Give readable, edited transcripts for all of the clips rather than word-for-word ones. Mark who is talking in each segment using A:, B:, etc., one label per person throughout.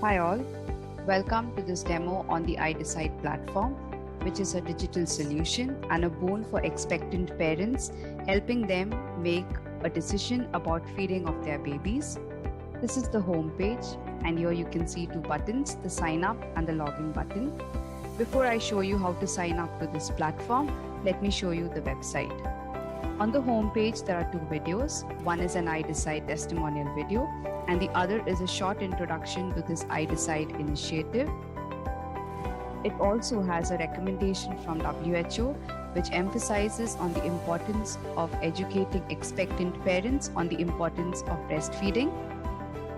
A: Hi all, welcome to this demo on the iDecide platform, which is a digital solution and a boon for expectant parents, helping them make a decision about feeding of their babies. This is the home page, and here you can see two buttons, the sign up and the login button. Before I show you how to sign up to this platform, let me show you the website. On the home page, there are two videos. One is an iDecide testimonial video, and the other is a short introduction to this iDecide initiative. It also has a recommendation from WHO, which emphasizes on the importance of educating expectant parents on the importance of breastfeeding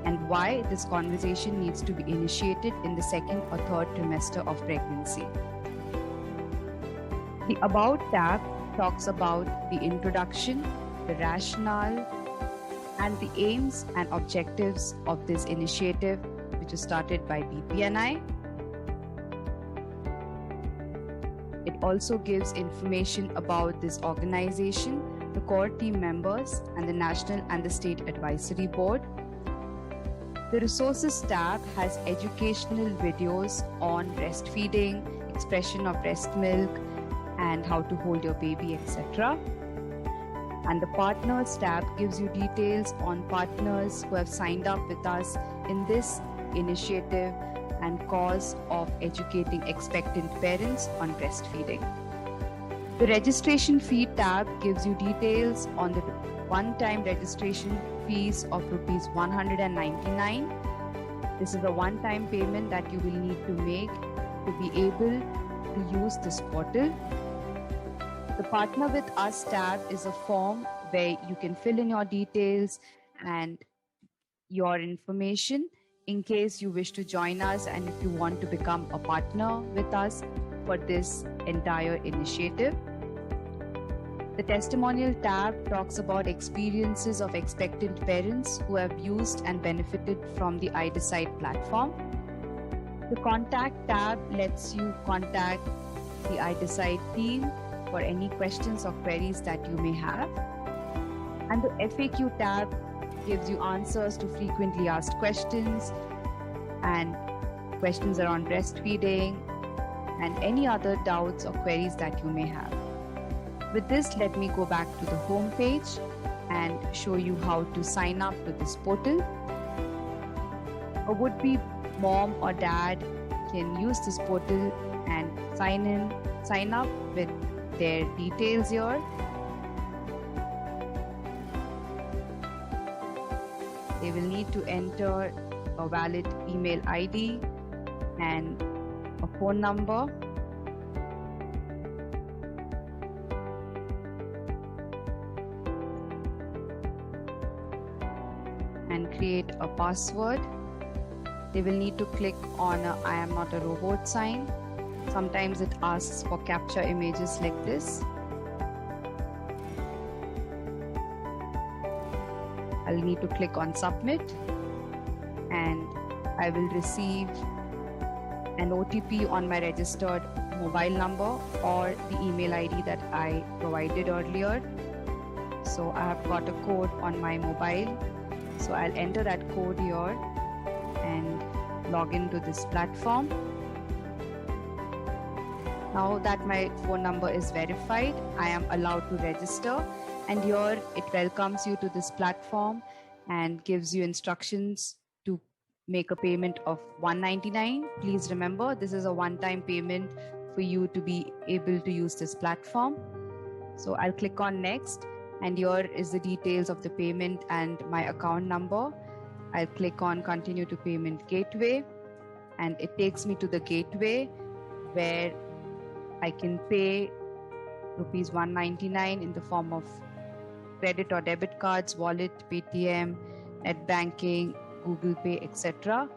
A: and why this conversation needs to be initiated in the second or third trimester of pregnancy. The About tab talks about the introduction, the rationale, and the aims and objectives of this initiative, which was started by BPNI. It also gives information about this organization, the core team members, and the National and the State Advisory Board. The Resources tab has educational videos on breastfeeding, expression of breast milk, and how to hold your baby, etc. And the Partners tab gives you details on partners who have signed up with us in this initiative and cause of educating expectant parents on breastfeeding. The Registration Fee tab gives you details on the one-time registration fees of rupees 199. This is a one-time payment that you will need to make to be able to use this portal. The Partner with Us tab is a form where you can fill in your details and your information in case you wish to join us and if you want to become a partner with us for this entire initiative. The Testimonial tab talks about experiences of expectant parents who have used and benefited from the iDecide platform. The Contact tab lets you contact the iDecide team for any questions or queries that you may have. And the FAQ tab gives you answers to frequently asked questions and questions around breastfeeding and any other doubts or queries that you may have. With this, let me go back to the home page and show you how to sign up to this portal. A would-be mom or dad can use this portal and sign up with their details here. They will need to enter a valid email ID and a phone number. And create a password. They will need to click on a I am not a robot sign. Sometimes it asks for capture images like this. I'll need to click on submit and I will receive an OTP on my registered mobile number or the email ID that I provided earlier. So I have got a code on my mobile. So I'll enter that code here and log into this platform. Now that my phone number is verified, I am allowed to register, and here it welcomes you to this platform and gives you instructions to make a payment of $199. Please remember, this is a one-time payment for you to be able to use this platform. So I'll click on next, and here is the details of the payment and my account number. I'll click on continue to payment gateway, and it takes me to the gateway where I can pay rupees 199 in the form of credit or debit cards, wallet, Paytm, net banking, Google Pay, etc.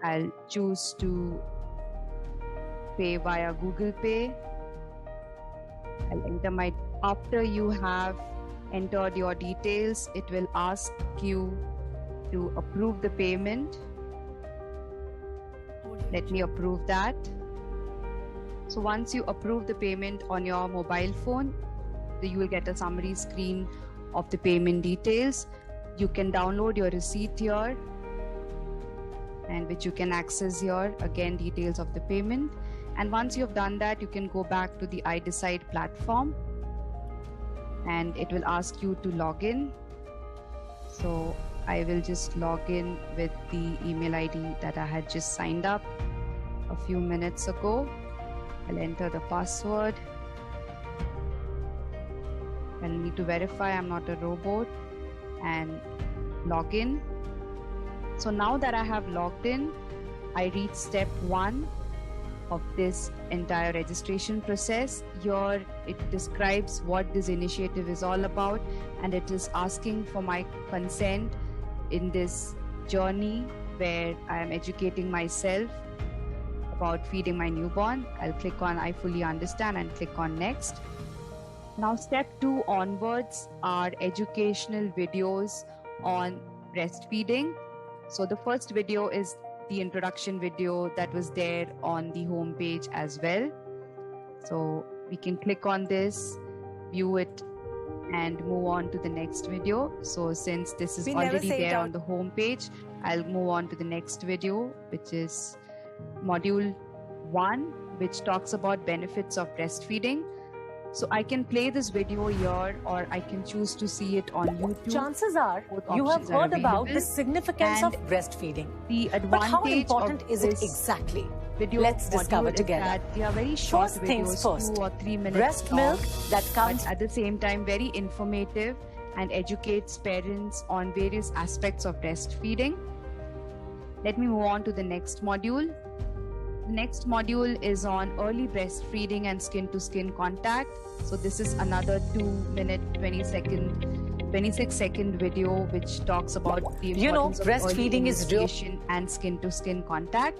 A: I'll choose to pay via Google Pay. I'll enter after you have entered your details, it will ask you to approve the payment. Let me approve that. So once you approve the payment on your mobile phone, you will get a summary screen of the payment details. You can download your receipt here and which you can access here. Again, details of the payment. And once you've done that, you can go back to the iDecide platform and it will ask you to log in. So I will just log in with the email ID that I had just signed up a few minutes ago. I'll enter the password. I'll need to verify I'm not a robot and log in. So now that I have logged in, I reach step 1 of this entire registration process. Here it describes what this initiative is all about, and it is asking for my consent in this journey where I am educating myself about feeding my newborn. I'll click on I fully understand and click on next. Now step 2 onwards are educational videos on breastfeeding. So the first video is the introduction video that was there on the home page as well. So we can click on this, view it, and move on to the next video. So since this is already there on the home page, I'll move on to the next video, which is module 1, which talks about benefits of breastfeeding. So I can play this video here, or I can choose to see it on YouTube.
B: Chances are you have heard about the significance of breastfeeding.
A: The advantage,
B: but how important is it exactly? Let's discover together.
A: They are very short
B: first
A: videos,
B: things first.
A: 2 or 3 minutes
B: breast
A: long,
B: milk that comes
A: but at the same time very informative and educates parents on various aspects of breastfeeding. Let me move on to the next module. The next module is on early breastfeeding and skin-to-skin contact. So this is another 2-minute, 26-second video which talks about the importance of
B: breastfeeding is real
A: and skin-to-skin contact.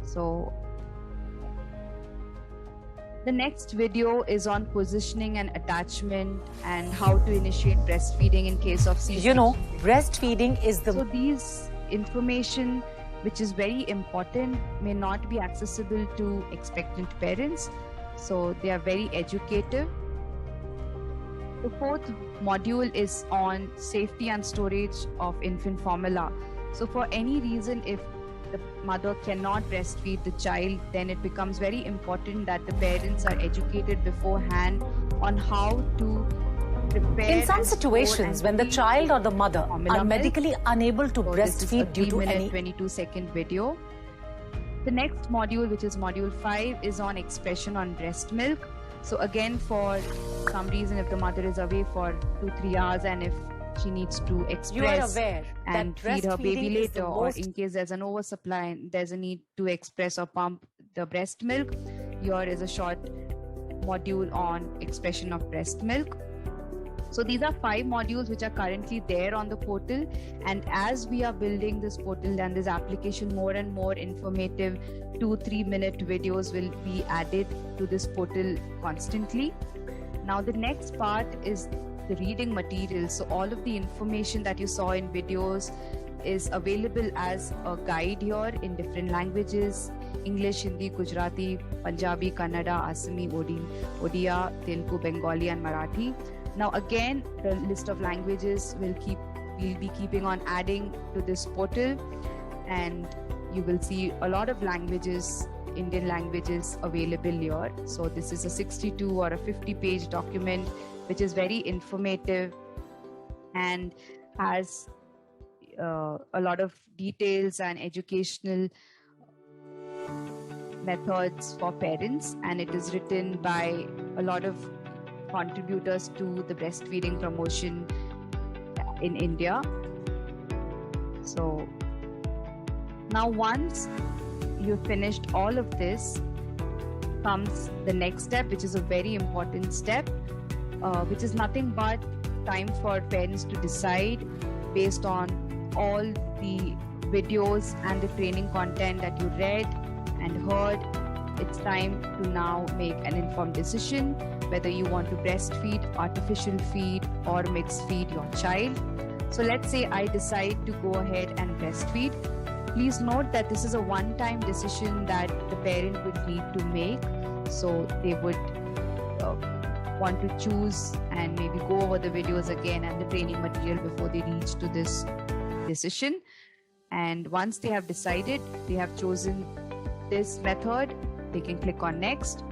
A: So the next video is on positioning and attachment and how to initiate breastfeeding in case of C-section.
B: Breastfeeding is the...
A: So these information, which is very important, may not be accessible to expectant parents. So they are very educative. The fourth module is on safety and storage of infant formula. So for any reason, if the mother cannot breastfeed the child, then it becomes very important that the parents are educated beforehand on how to prepare.
B: In some situations, when the child or the mother are medically unable to breastfeed due to any
A: 22-second video. The next module, which is module 5, is on expression on breast milk. So again, for some reason, if the mother is away for 2-3 hours and if she needs to express and feed her baby later, or in case there's an oversupply and there's a need to express or pump the breast milk, here is a short module on expression of breast milk. So these are 5 modules which are currently there on the portal, and as we are building this portal and this application, more and more informative 2-3 minute videos will be added to this portal constantly. Now the next part is the reading material. So all of the information that you saw in videos is available as a guide here in different languages: English, Hindi, Gujarati, Punjabi, Kannada, Assami, Odia, Telugu, Bengali and Marathi. Now again, the list of languages we'll be keeping on adding to this portal, and you will see a lot of languages, Indian languages available here. So this is a 62 or a 50-page document which is very informative and has a lot of details and educational methods for parents, and it is written by a lot of contributors to the breastfeeding promotion in India. So now once you've finished all of this, comes the next step, which is a very important step, which is nothing but time for parents to decide based on all the videos and the training content that you read and heard. It's time to now make an informed decision whether you want to breastfeed, artificial feed, or mixed feed your child. So let's say I decide to go ahead and breastfeed. Please note that this is a one-time decision that the parent would need to make. So they would want to choose and maybe go over the videos again and the training material before they reach to this decision. And once they have decided, they have chosen this method, they can click on next.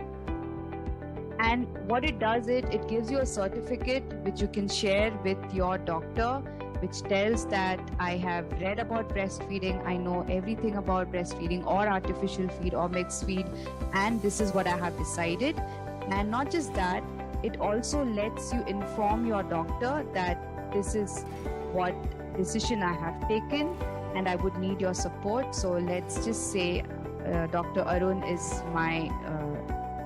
A: And what it does, it gives you a certificate which you can share with your doctor, which tells that I have read about breastfeeding, I know everything about breastfeeding or artificial feed or mixed feed, and this is what I have decided. And not just that, it also lets you inform your doctor that this is what decision I have taken and I would need your support. So let's just say Dr. Arun is my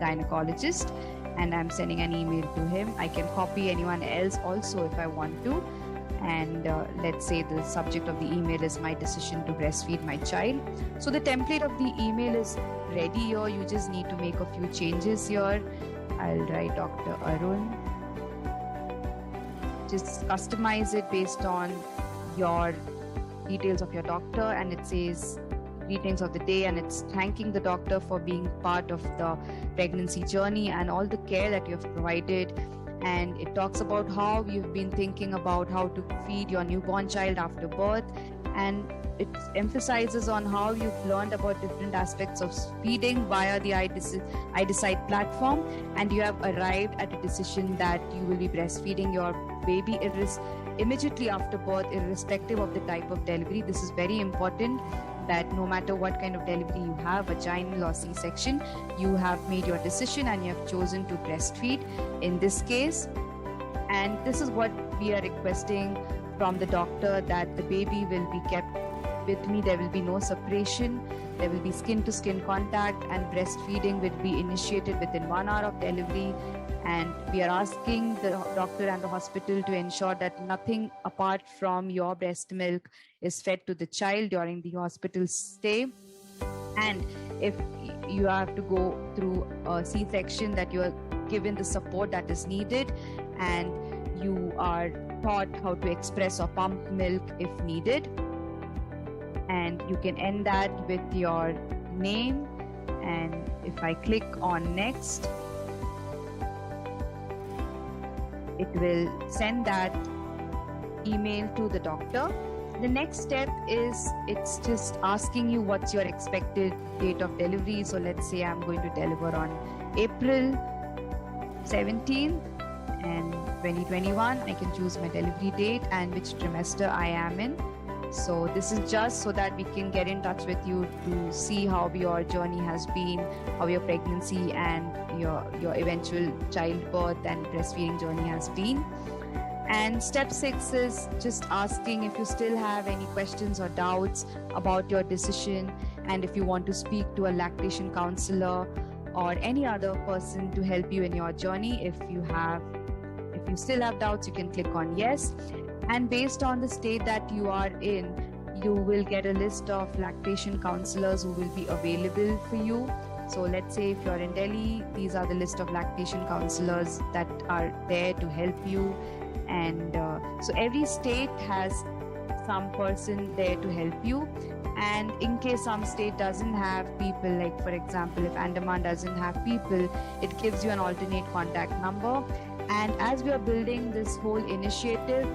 A: gynecologist and I'm sending an email to him. I can copy anyone else also if I want to. And let's say the subject of the email is my decision to breastfeed my child. So the template of the email is ready here. You just need to make a few changes here. I'll write Dr. Arun. Just customize it based on your details of your doctor, and it says greetings of the day, and it's thanking the doctor for being part of the pregnancy journey and all the care that you have provided. And it talks about how you've been thinking about how to feed your newborn child after birth, and it emphasizes on how you've learned about different aspects of feeding via the iDecide platform, and you have arrived at a decision that you will be breastfeeding your baby immediately after birth, irrespective of the type of delivery. This is very important, that no matter what kind of delivery you have, vaginal or C-section, you have made your decision and you have chosen to breastfeed in this case. And this is what we are requesting from the doctor, that the baby will be kept with me, there will be no separation, there will be skin-to-skin contact, and breastfeeding will be initiated within 1 hour of delivery. And we are asking the doctor and the hospital to ensure that nothing apart from your breast milk is fed to the child during the hospital stay. And if you have to go through a C-section, that you are given the support that is needed, and you are taught how to express or pump milk if needed. And you can end that with your name. And if I click on next, it will send that email to the doctor. The next step is, it's just asking you what's your expected date of delivery. So let's say I'm going to deliver on April 17th and 2021. I can choose my delivery date and which trimester I am in. So this is just so that we can get in touch with you to see how your journey has been, how your pregnancy and your eventual childbirth and breastfeeding journey has been. And step 6 is just asking if you still have any questions or doubts about your decision, and if you want to speak to a lactation counselor or any other person to help you in your journey. If you still have doubts, you can click on yes. And based on the state that you are in, you will get a list of lactation counselors who will be available for you. So let's say if you're in Delhi, these are the list of lactation counselors that are there to help you. And so every state has some person there to help you. And in case some state doesn't have people, like for example, if Andaman doesn't have people, it gives you an alternate contact number. And as we are building this whole initiative,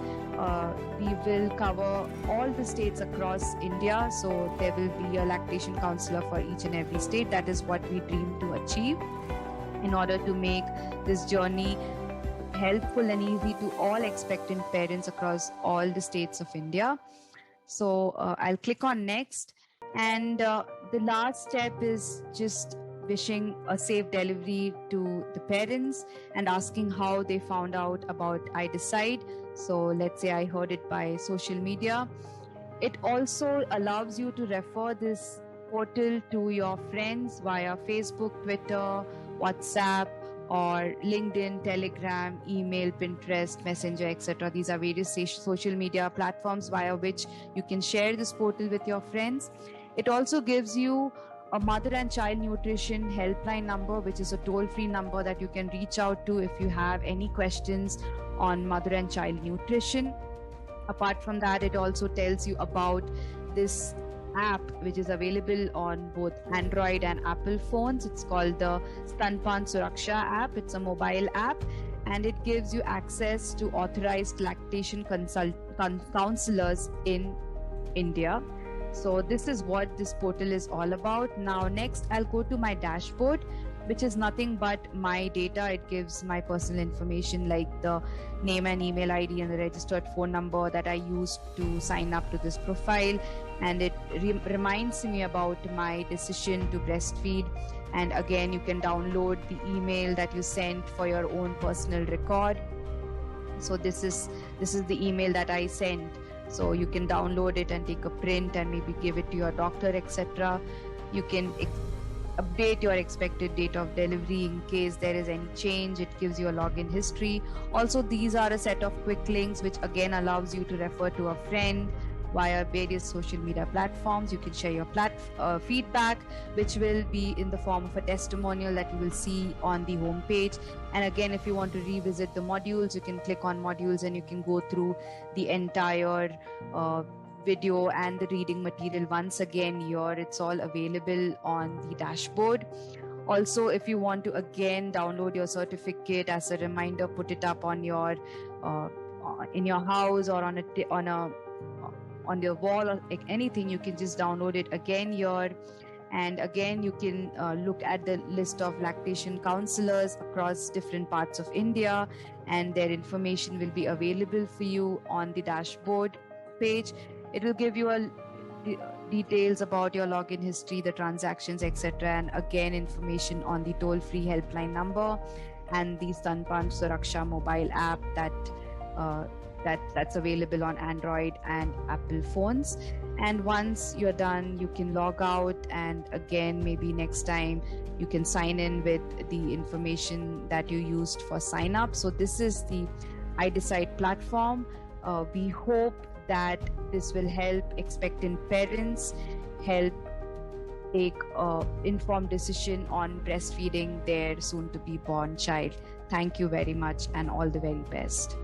A: we will cover all the states across India. So there will be a lactation counselor for each and every state. That is what we dream to achieve in order to make this journey helpful and easy to all expectant parents across all the states of India. So I'll click on next. And the last step is just wishing a safe delivery to the parents and asking how they found out about iDecide. So let's say I heard it by social media. It also allows you to refer this portal to your friends via Facebook, Twitter, WhatsApp, or LinkedIn, Telegram, email, Pinterest, Messenger, etc. These are various social media platforms via which you can share this portal with your friends. It also gives you a mother and child nutrition helpline number, which is a toll-free number that you can reach out to if you have any questions on mother and child nutrition. Apart from that, it also tells you about this app which is available on both Android and Apple phones. It's called the Stanpan Suraksha app. It's a mobile app, and it gives you access to authorized lactation counselors in India. So this is what this portal is all about. Now next I'll go to my dashboard, which is nothing but my data. It gives my personal information like the name and email ID and the registered phone number that I used to sign up to this profile, and it reminds me about my decision to breastfeed. And again, you can download the email that you sent for your own personal record. So this is the email that I sent. So you can download it and take a print and maybe give it to your doctor, etc. You can update your expected date of delivery in case there is any change. It gives you a login history. Also, these are a set of quick links which again allows you to refer to a friend via various social media platforms. You can share your feedback, which will be in the form of a testimonial that you will see on the home page. And again, if you want to revisit the modules, you can click on modules and you can go through the entire video and the reading material once again here. It's all available on the dashboard. Also, if you want to again download your certificate as a reminder, put it up on your in your house or on your wall or anything, you can just download it again here. And again, you can look at the list of lactation counselors across different parts of India, and their information will be available for you on the dashboard page. It will give you details about your login history, the transactions, etc. And again, information on the toll-free helpline number and the Stanpan Suraksha mobile app that's available on Android and Apple phones. And once you're done, you can log out, and again, maybe next time you can sign in with the information that you used for sign up. So this is the iDecide platform. We hope that this will help expectant parents help take an informed decision on breastfeeding their soon to be born child. Thank you very much and all the very best.